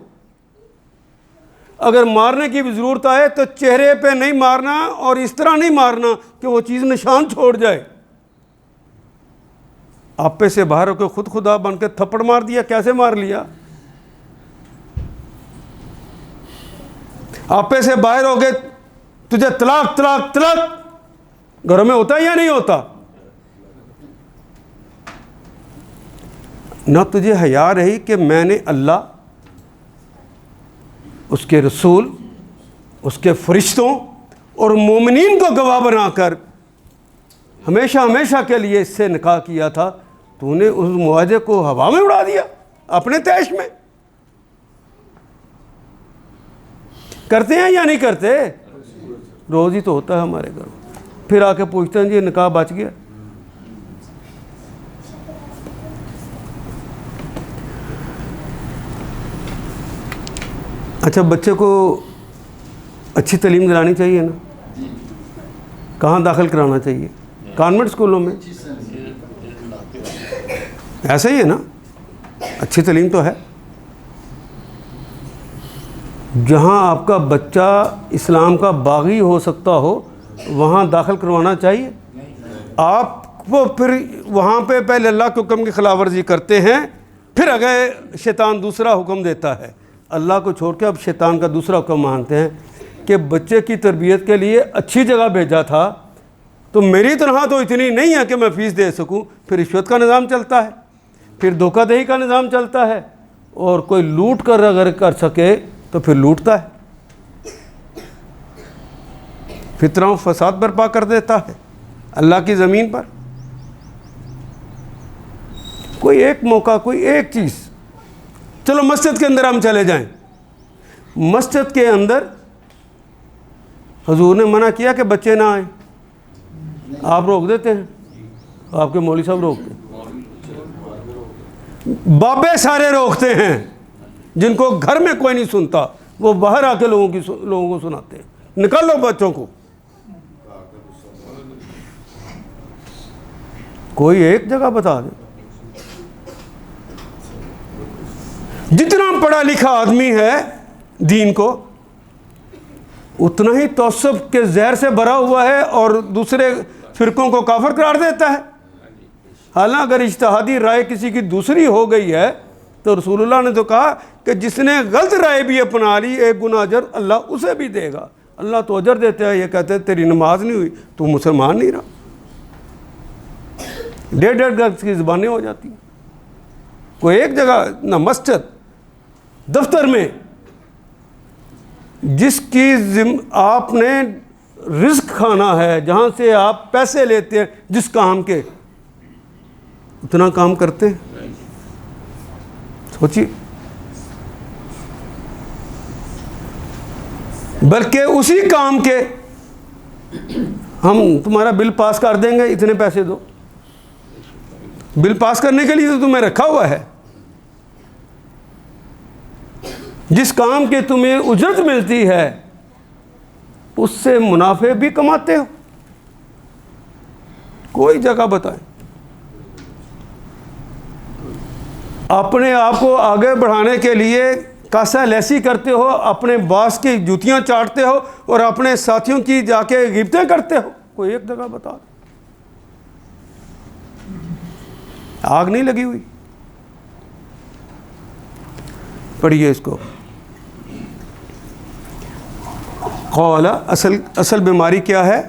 اگر مارنے کی بھی ضرورت آئے تو چہرے پہ نہیں مارنا، اور اس طرح نہیں مارنا کہ وہ چیز نشان چھوڑ جائے۔ آپے سے باہر ہو کے خود خدا بن کے تھپڑ مار دیا، کیسے مار لیا؟ آپے سے باہر ہو گئے، تجھے طلاق طلاق طلاق، گھروں میں ہوتا ہے یا نہیں ہوتا؟ نہ تجھے حیا رہی کہ میں نے اللہ، اس کے رسول، اس کے فرشتوں اور مومنین کو گواہ بنا کر ہمیشہ ہمیشہ کے لیے اس سے نکاح کیا تھا، تو نے اس معاہدے کو ہوا میں اڑا دیا اپنے تیش میں۔ کرتے ہیں یا نہیں کرتے؟ روز ہی تو ہوتا ہے ہمارے گھر میں۔ پھر آ کے پوچھتے ہیں جی نکاح بچ گیا۔ اچھا، بچے کو اچھی تعلیم دلانی چاہیے نا؟ کہاں داخل کرانا چاہیے؟ کانوینٹ اسکولوں میں؟ ایسا ہی ہے نا؟ اچھی تعلیم تو ہے۔ جہاں آپ کا بچہ اسلام کا باغی ہو سکتا ہو وہاں داخل کروانا چاہیے۔ آپ وہ پھر وہاں پہ پہلے اللہ کے حکم کی خلاف ورزی کرتے ہیں، پھر اگر شیطان دوسرا حکم دیتا ہے، اللہ کو چھوڑ کے اب شیطان کا دوسرا حکم مانتے ہیں کہ بچے کی تربیت کے لیے اچھی جگہ بھیجا تھا تو میری تنخواہ تو اتنی نہیں ہے کہ میں فیس دے سکوں، پھر رشوت کا نظام چلتا ہے، پھر دھوکہ دہی کا نظام چلتا ہے، اور کوئی لوٹ کر اگر کر سکے تو پھر لوٹتا ہے، فتنہ و فساد برپا کر دیتا ہے اللہ کی زمین پر۔ کوئی ایک موقع، کوئی ایک چیز، چلو مسجد کے اندر ہم چلے جائیں، مسجد کے اندر حضور نے منع کیا کہ بچے نہ آئیں، آپ روک دیتے ہیں، آپ کے مولوی صاحب روکتے ہیں، بابے سارے روکتے ہیں، جن کو گھر میں کوئی نہیں سنتا وہ باہر آ کے لوگوں کو سناتے ہیں، نکالو بچوں کو۔ کوئی ایک جگہ بتا دے۔ جتنا پڑھا لکھا آدمی ہے دین کو، اتنا ہی تعصب کے زہر سے بھرا ہوا ہے اور دوسرے فرقوں کو کافر قرار دیتا ہے۔ حالانکہ اگر اجتہادی رائے کسی کی دوسری ہو گئی ہے تو رسول اللہ نے تو کہا کہ جس نے غلط رائے بھی اپنا لی ایک گناہ اجر اللہ اسے بھی دے گا۔ اللہ تو اجر دیتے ہیں، یہ کہتے ہیں تیری نماز نہیں ہوئی تو مسلمان نہیں رہا، 1.5 گز کی زبانیں ہو جاتی ہیں۔ کوئی ایک جگہ نہ مسجد دفتر میں جس کی آپ نے رزق کھانا ہے، جہاں سے آپ پیسے لیتے ہیں، جس کام کے، اتنا کام کرتے ہیں؟ سوچیے. بلکہ اسی کام کے ہم تمہارا بل پاس کر دیں گے، اتنے پیسے دو. بل پاس کرنے کے لیے تو تمہیں رکھا ہوا ہے. جس کام کے تمہیں اجرت ملتی ہے اس سے منافع بھی کماتے ہو. کوئی جگہ بتائیں. اپنے آپ کو آگے بڑھانے کے لیے کاسا لیسی کرتے ہو، اپنے باس کی جوتیاں چاٹتے ہو اور اپنے ساتھیوں کی جا کے غیبتیں کرتے ہو. کوئی ایک جگہ بتا دو. آگ نہیں لگی ہوئی. پڑھیے اس کو. قال، اصل بیماری کیا ہے؟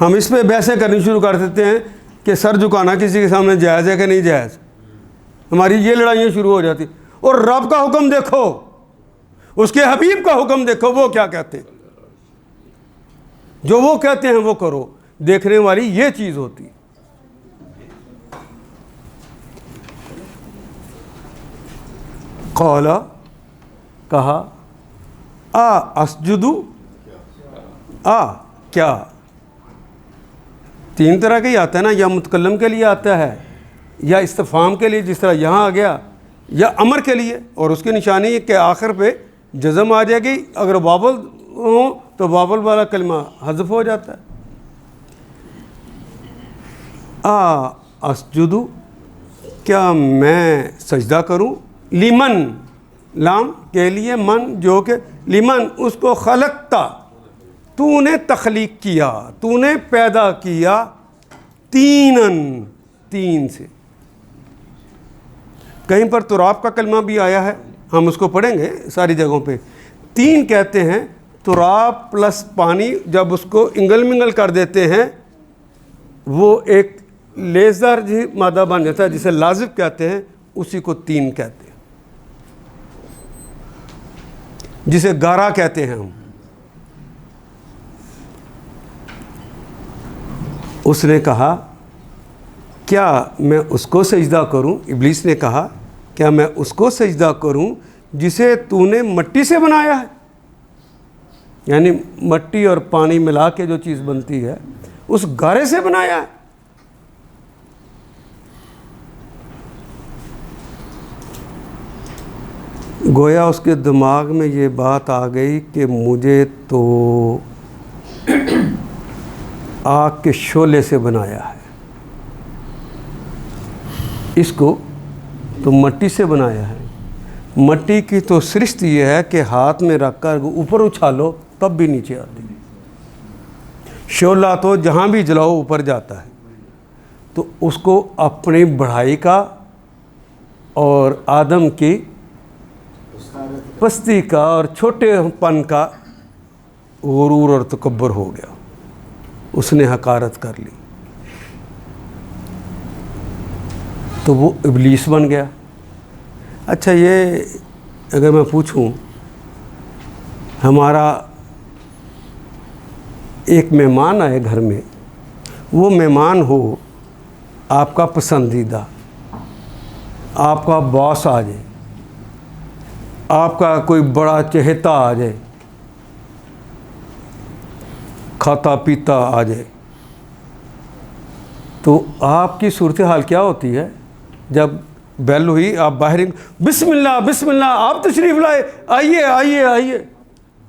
ہم اس پہ بحثیں کرنی شروع کر دیتے ہیں کہ سر جھکانا کسی کے سامنے جائز ہے کہ نہیں جائز. ہماری یہ لڑائیاں شروع ہو جاتی. اور رب کا حکم دیکھو، اس کے حبیب کا حکم دیکھو، وہ کیا کہتے ہیں. جو وہ کہتے ہیں وہ کرو. دیکھنے والی یہ چیز ہوتی. قال، کہا، اسجدو، کیا. تین طرح کے ہی آتا ہے نا، یا متکلم کے لیے آتا ہے، یا استفہام کے لیے جس طرح یہاں آ گیا، یا امر کے لیے. اور اس کی نشانی ہے کہ آخر پہ جزم آ جائے گی. اگر واول ہو تو واول والا کلمہ حذف ہو جاتا ہے. اسجدو، کیا میں سجدہ کروں. لیمن، لام کے لیے، من جو کہ لیمن، اس کو خلقتا، تو نے تخلیق کیا، تو نے پیدا کیا، تینن، تین سے. کہیں پر تراب کا کلمہ بھی آیا ہے، ہم اس کو پڑھیں گے ساری جگہوں پہ. تین کہتے ہیں تراب پلس پانی. جب اس کو انگل منگل کر دیتے ہیں وہ ایک لیزر جی مادہ بن جاتا ہے جسے لازب کہتے ہیں. اسی کو تین کہتے ہیں، جسے گارا کہتے ہیں ہم. اس نے کہا کیا میں اس کو سجدہ کروں. ابلیس نے کہا کیا میں اس کو سجدہ کروں جسے تو نے مٹی سے بنایا ہے. یعنی مٹی اور پانی ملا کے جو چیز بنتی ہے اس گارے سے بنایا ہے. گویا اس کے دماغ میں یہ بات آ گئی کہ مجھے تو آگ کے شعلے سے بنایا ہے، اس کو تو مٹی سے بنایا ہے. مٹی کی تو سرشت یہ ہے کہ ہاتھ میں رکھ کر اوپر اچھالو تب بھی نیچے آتی ہے. شعلہ تو جہاں بھی جلاؤ اوپر جاتا ہے. تو اس کو اپنی بڑھائی کا اور آدم کی پستی کا اور چھوٹے پن کا غرور اور تکبر ہو گیا. اس نے حقارت کر لی تو وہ ابلیس بن گیا. اچھا، یہ اگر میں پوچھوں، ہمارا ایک مہمان آئے گھر میں، وہ مہمان ہو آپ کا پسندیدہ، آپ کا باس آ جائے، آپ کا کوئی بڑا چہیتا آ جائے، کھاتا پیتا آ جائے، تو آپ کی صورتحال کیا ہوتی ہے؟ جب بیل ہوئی آپ باہر، بسم اللہ بسم اللہ، آپ تشریف لائے، آئیے آئیے آئیے،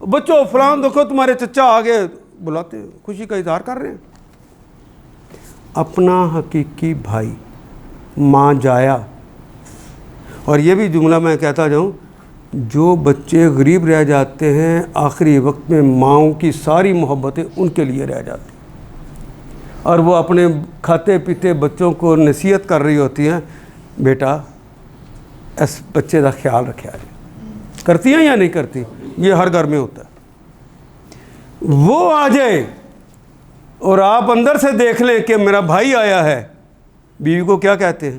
بچوں فلان دیکھو تمہارے چچا آگے، بلاتے ہیں، خوشی کا اظہار کر رہے ہیں. اپنا حقیقی بھائی ماں جایا. اور یہ بھی جملہ میں کہتا جاؤں، جو بچے غریب رہ جاتے ہیں آخری وقت میں ماؤں کی ساری محبتیں ان کے لیے رہ جاتی ہیں، اور وہ اپنے کھاتے پیتے بچوں کو نصیحت کر رہی ہوتی ہیں، بیٹا اس بچے کا خیال رکھا جائے. کرتی ہیں یا نہیں کرتی؟ یہ ہر گھر میں ہوتا ہے. وہ آ جائے اور آپ اندر سے دیکھ لیں کہ میرا بھائی آیا ہے، بیوی کو کیا کہتے ہیں؟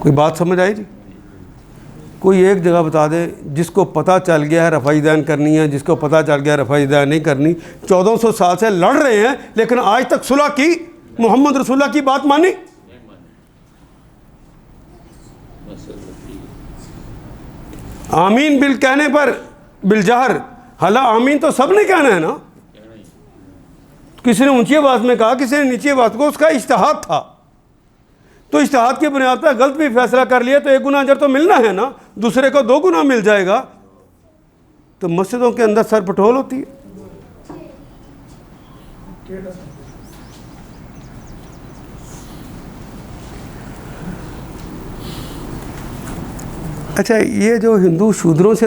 کوئی بات سمجھ آئی جی؟ کوئی ایک جگہ بتا دے جس کو پتہ چل گیا ہے رفع دین کرنی ہے، جس کو پتہ چل گیا ہے رفع دین نہیں کرنی، 1400 سال سے لڑ رہے ہیں لیکن آج تک صلح کی، محمد رسول اللہ کی بات مانی؟ آمین بل کہنے پر بالجہر، حالا آمین تو سب نے کہنا ہے نا، کسی نے اونچی آواز میں کہا، کسی نے نیچی آواز کو، اس کا اجتہاد تھا، تو اجتہاد کی بنیاد پر غلط بھی فیصلہ کر لیا تو 1 گناہ اجر تو ملنا ہے نا، دوسرے کو 2 گناہ مل جائے گا۔ تو مسجدوں کے اندر سر پٹول ہوتی ہے۔ اچھا، یہ جو ہندو شودروں سے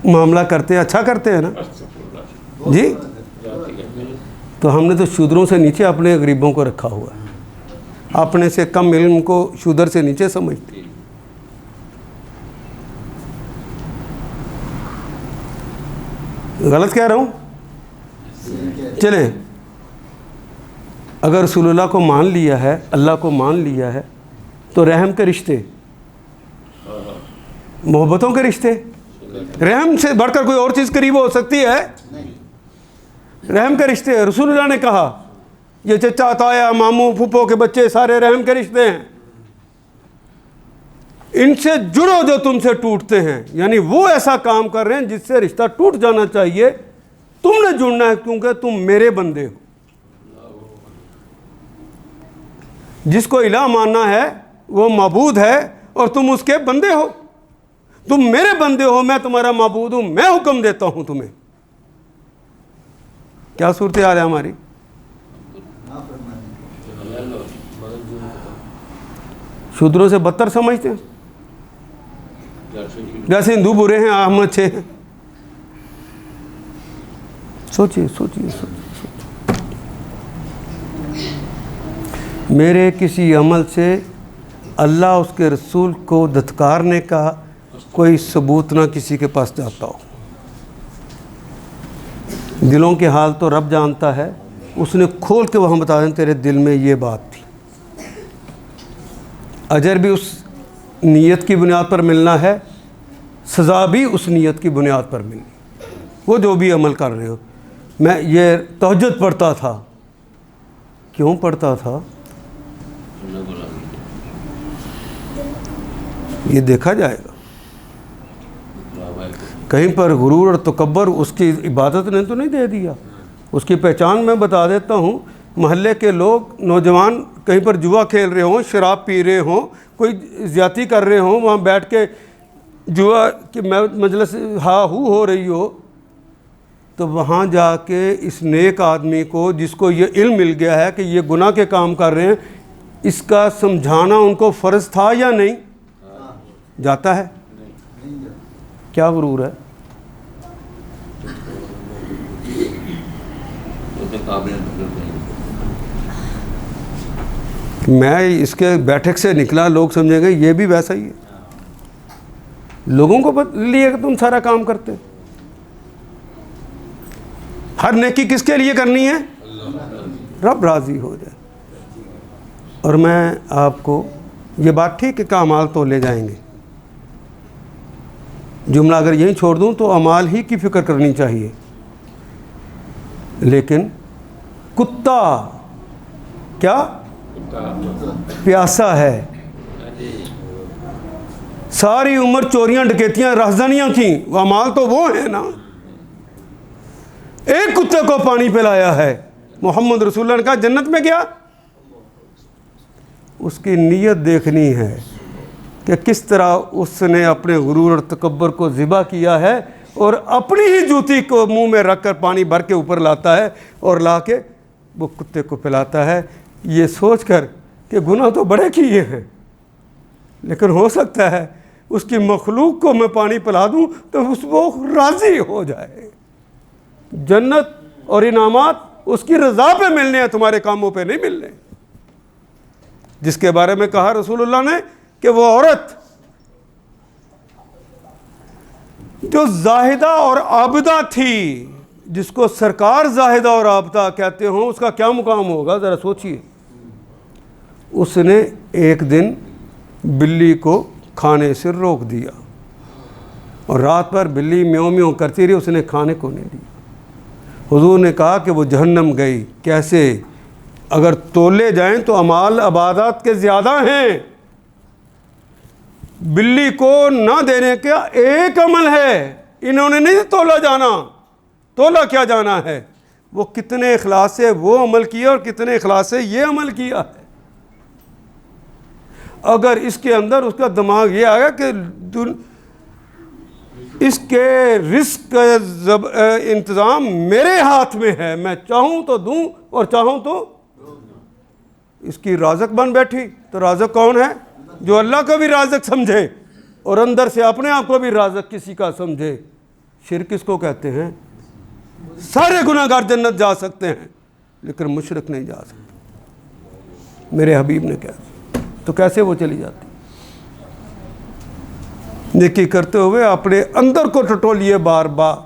معاملہ کرتے ہیں، اچھا کرتے ہیں نا جی؟ تو ہم نے تو شودروں سے نیچے اپنے غریبوں کو رکھا ہوا ہے، اپنے سے کم علم کو شودر سے نیچے سمجھتے۔ غلط کہہ رہا ہوں؟ چلیں، اگر رسول اللہ کو مان لیا ہے، اللہ کو مان لیا ہے، تو رحم کے رشتے، محبتوں کے رشتے، رحم سے بڑھ کر کوئی اور چیز قریب ہو سکتی ہے؟ رحم کے رشتے، رسول اللہ نے کہا یہ چچا تایا ماموں پھوپھو کے بچے سارے رحم کے رشتے ہیں، ان سے جڑو جو تم سے ٹوٹتے ہیں، یعنی وہ ایسا کام کر رہے ہیں جس سے رشتہ ٹوٹ جانا چاہیے، تم نے جڑنا ہے کیونکہ تم میرے بندے ہو۔ جس کو الہ ماننا ہے وہ معبود ہے اور تم اس کے بندے ہو، تم میرے بندے ہو، میں تمہارا معبود ہوں، میں حکم دیتا ہوں تمہیں۔ کیا صورتحال ہے ہماری؟ شودروں سے بدتر سمجھتے ہیں، جیسے ہندو برے ہیں ہم اچھے ہیں۔ سوچئے سوچئے سوچئے، میرے کسی عمل سے اللہ اس کے رسول کو دھتکارنے کا کوئی ثبوت نہ کسی کے پاس جاتا ہو۔ دلوں کے حال تو رب جانتا ہے، اس نے کھول کے وہاں بتا دیں تیرے دل میں یہ بات تھی۔ اجر بھی اس نیت کی بنیاد پر ملنا ہے، سزا بھی اس نیت کی بنیاد پر ملنی، وہ جو بھی عمل کر رہے ہو۔ میں یہ تہجد پڑھتا تھا، کیوں پڑھتا تھا؟ یہ دیکھا جائے گا، کہیں پر غرور اور تکبر اس کی عبادت نے تو نہیں دے دیا۔ اس کی پہچان میں بتا دیتا ہوں، محلے کے لوگ نوجوان کہیں پر جوا کھیل رہے ہوں، شراب پی رہے ہوں، کوئی زیادتی کر رہے ہوں، وہاں بیٹھ کے جوا کی مجلس ہا ہو رہی ہو، تو وہاں جا کے اس نیک آدمی کو جس کو یہ علم مل گیا ہے کہ یہ گناہ کے کام کر رہے ہیں، اس کا سمجھانا ان کو فرض تھا یا نہیں؟ جاتا ہے؟ کیا غرور ہے؟ میں اس کے بیٹھک سے نکلا، لوگ سمجھیں گے یہ بھی ویسا ہی ہے، لوگوں کو لیے کہ تم سارا کام کرتے۔ ہر نیکی کس کے لیے کرنی ہے؟ رب راضی ہو جائے۔ اور میں آپ کو یہ بات ٹھیک ہے کہ اعمال تو لے جائیں گے، جملہ اگر یہیں چھوڑ دوں تو اعمال ہی کی فکر کرنی چاہیے، لیکن کتا کیا پیاسا ہے، ساری عمر چوریاں ڈکیتیاں رہزنیاں کیں، اعمال تو وہ ہیں نا، ایک کتے کو پانی پلایا ہے، محمد رسول اللہ نے کہا جنت میں گیا۔ اس کی نیت دیکھنی ہے کہ کس طرح اس نے اپنے غرور اور تکبر کو ذبح کیا ہے، اور اپنی ہی جوتی کو منہ میں رکھ کر پانی بھر کے اوپر لاتا ہے اور لا کے وہ کتے کو پلاتا ہے، یہ سوچ کر کہ گناہ تو بڑے کیے ہیں، لیکن ہو سکتا ہے اس کی مخلوق کو میں پانی پلا دوں تو اس وہ راضی ہو جائے۔ جنت اور انعامات اس کی رضا پہ ملنے ہیں، تمہارے کاموں پہ نہیں ملنے۔ جس کے بارے میں کہا رسول اللہ نے کہ وہ عورت جو زاہدہ اور عابدہ تھی، جس کو سرکار زاہدہ اور عابدہ کہتے ہوں، اس کا کیا مقام ہوگا ذرا سوچئے۔ اس نے ایک دن بلی کو کھانے سے روک دیا اور رات بھر بلی میوں میوں کرتی رہی، اس نے کھانے کو نہیں دیا۔ حضور نے کہا کہ وہ جہنم گئی۔ کیسے؟ اگر تولے جائیں تو اعمال عبادات کے زیادہ ہیں، بلی کو نہ دینے کا ایک عمل ہے، انہوں نے نہیں تولا جانا۔ تولا کیا جانا ہے؟ وہ کتنے اخلاص سے وہ عمل کیا اور کتنے اخلاص سے یہ عمل کیا ہے۔ اگر اس کے اندر اس کا دماغ یہ آیا کہ اس کے رزق کا انتظام میرے ہاتھ میں ہے، میں چاہوں تو دوں اور چاہوں تو اس کی رازق بن بیٹھی، تو رازق کون ہے؟ جو اللہ کو بھی رازق سمجھے اور اندر سے اپنے آپ کو بھی رازق کسی کا سمجھے۔ شرک اس کو کہتے ہیں۔ سارے گناہ گار جنت جا سکتے ہیں لیکن مشرک نہیں جا سکتے، میرے حبیب نے کہا۔ تو کیسے وہ چلی جاتی؟ نیکی کرتے ہوئے اپنے اندر کو ٹٹولیے بار بار،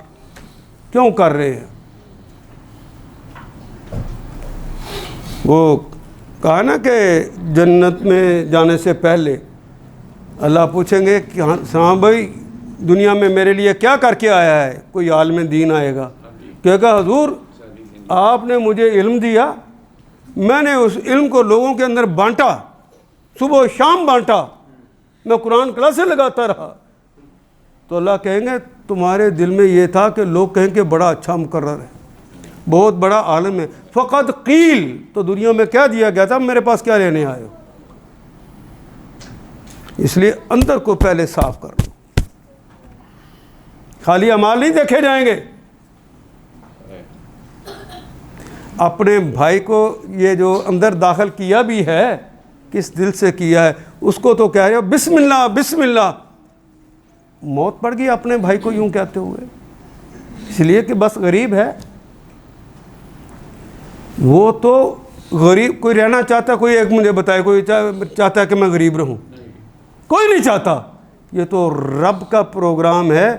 کیوں کر رہے ہیں؟ وہ کہا نا کہ جنت میں جانے سے پہلے اللہ پوچھیں گے کہ ہاں بھائی دنیا میں میرے لیے کیا کر کے آیا ہے؟ کوئی عالم دین آئے گا، کہے گا حضور آپ نے مجھے علم دیا، میں نے اس علم کو لوگوں کے اندر بانٹا، صبح و شام بانٹا، میں قرآن کلاسیں لگاتا رہا۔ تو اللہ کہیں گے تمہارے دل میں یہ تھا کہ لوگ کہیں کہ بڑا اچھا مقرر ہے، بہت بڑا عالم ہے، فقط قیل، تو دنیا میں کیا دیا گیا تھا، میرے پاس کیا لینے آئے ہو؟ اس لیے اندر کو پہلے صاف کر لو، خالی اعمال نہیں دیکھے جائیں گے۔ اپنے بھائی کو یہ جو اندر داخل کیا بھی ہے، کس دل سے کیا ہے، اس کو تو کہہ رہے ہو بسم اللہ بسم اللہ، موت پڑ گئی اپنے بھائی کو یوں کہتے ہوئے، اس لیے کہ بس غریب ہے۔ وہ تو غریب، کوئی رہنا چاہتا، کوئی ایک مجھے بتائے کوئی چاہتا ہے کہ میں غریب رہوں؟ کوئی نہیں چاہتا۔ یہ تو رب کا پروگرام ہے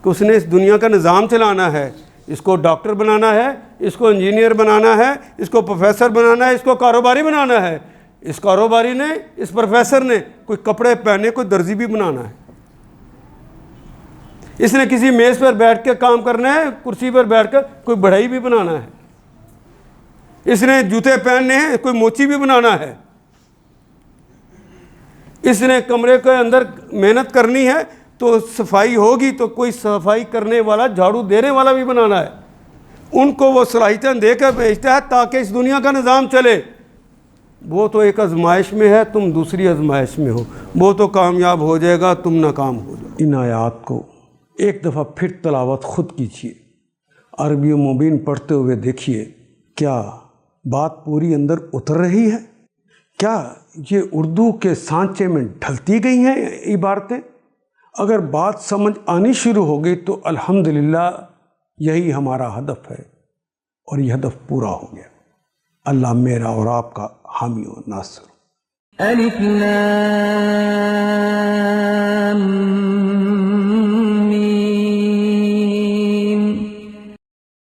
کہ اس نے اس دنیا کا نظام چلانا ہے، اس کو ڈاکٹر بنانا ہے، اس کو انجینئر بنانا ہے، اس کو پروفیسر بنانا ہے، اس کو کاروباری بنانا ہے۔ اس کاروباری نے، اس پروفیسر نے کوئی کپڑے پہنے، کوئی درزی بھی بنانا ہے، اس نے کسی میز پر بیٹھ کے کام کرنا ہے، کرسی پر بیٹھ کر کوئی بڑھئی بھی بنانا ہے، اس نے جوتے پہننے ہیں، کوئی موچی بھی بنانا ہے، اس نے کمرے کے اندر محنت کرنی ہے تو صفائی ہوگی تو کوئی صفائی کرنے والا، جھاڑو دینے والا بھی بنانا ہے۔ ان کو وہ صلاحیتیں دے کر بھیجتا ہے تاکہ اس دنیا کا نظام چلے۔ وہ تو ایک آزمائش میں ہے، تم دوسری آزمائش میں ہو، وہ تو کامیاب ہو جائے گا، تم ناکام ہو جاؤ۔ ان آیات کو ایک دفعہ پھر تلاوت خود کیجیے، عربی و مبین پڑھتے ہوئے دیکھیے کیا بات پوری اندر اتر رہی ہے، کیا یہ اردو کے سانچے میں ڈھلتی گئی ہیں عبارتیں۔ اگر بات سمجھ آنی شروع ہو گئی تو الحمدللہ یہی ہمارا ہدف ہے اور یہ ہدف پورا ہو گیا۔ اللہ میرا اور آپ کا حامی و ناصر۔ الف لام